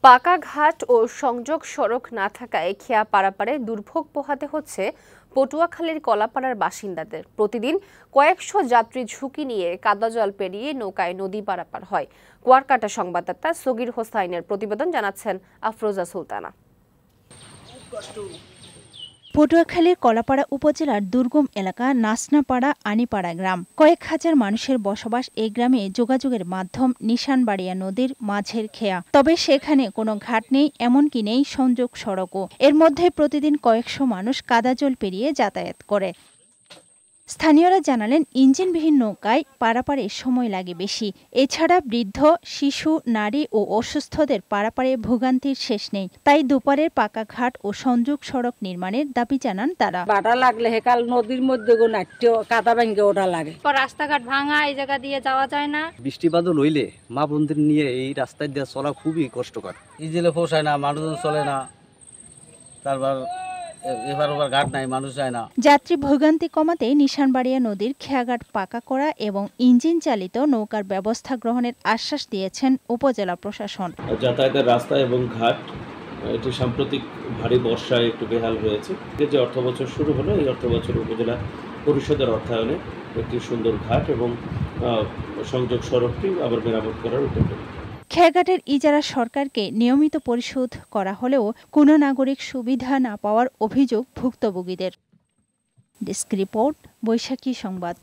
পাকা ঘাট ও সংযোগ সড়ক না থাকায় খেয়া পারাপারে দুর্ভোগ পোহাতে হচ্ছে পটুয়াখালীর কলাপাড়ার বাসিন্দাদের। প্রতিদিন কয়েকশো যাত্রী ঝুঁকি নিয়ে কাদা জল পেরিয়ে নৌকায় নদী পারাপার হয়। কুয়াকাটা সংবাদদাতা সগির হোসাইনের প্রতিবেদন, জানাচ্ছেন আফরোজা সুলতানা। পটুয়াখালীর কলাপাড়া উপজেলার দুর্গম এলাকা নাসনাপাড়া আনিপাড়া গ্রাম। কয়েক হাজার মানুষের বসবাস এই গ্রামে যোগাযোগের মাধ্যম নিশানবাড়িয়া নদীর মাঝের খেয়া। তবে সেখানে কোনো ঘাট নেই, এমনকি নেই সংযোগ সড়কও। এর মধ্যে প্রতিদিন কয়েকশো মানুষ কাদাজল পেরিয়ে যাতায়াত করে। স্থানীয়রা জানালেন, ইঞ্জিনবিহীন নৌকায় পারাপারে সময় লাগে বেশি। এছাড়া বৃদ্ধ, শিশু, নারী ও অসুস্থদের পারাপারে ভোগান্তির শেষ নেই। তাই দুপারের পাকা ঘাট ও সংযোগ সড়ক নির্মাণের দাবি জানান তারা। বাধা লাগলে হেকাল নদীর মধ্যে নাট্য কাদা ভেঙে ওঠা লাগে। রাস্তাঘাট ভাঙা, এই জায়গা দিয়ে যাওয়া যায় না। বৃষ্টি বাদল হইলে মা বোনদের নিয়ে এই রাস্তায় দিয়ে চলা খুবই কষ্টকর। ইজিলে পোষায় না, মানুষজন চলে না, তারপর এবার ঘাট নাই, মানুষ যায় না। যাত্রী ভোগান্তি কমাতে নিশানবাড়িয়া নদীর খেয়াঘাট পাকা করা এবং ইঞ্জিন চালিত নৌকার ব্যবস্থা গ্রহণের আশ্বাস দিয়েছেন উপজেলা প্রশাসন। যাতায়াতের রাস্তা এবং ঘাট এটি সাম্প্রতিক ভারী বর্ষায় একটু বেহাল হয়েছে। যে অর্থবছর শুরু হলো, এই অর্থবছর উপজেলা পরিষদের অর্থায়নে একটি সুন্দর ঘাট এবং সংযোগ সড়কটি আবার মেরামত করার উদ্যোগ। খেয়াঘাটের ইজারা সরকারকে নিয়মিত পরিশোধ করা হলেও কোনো নাগরিক সুবিধা না পাওয়ার অভিযোগ ভুক্তভোগীদের। ডেস্ক রিপোর্ট, বৈশাখী সংবাদ।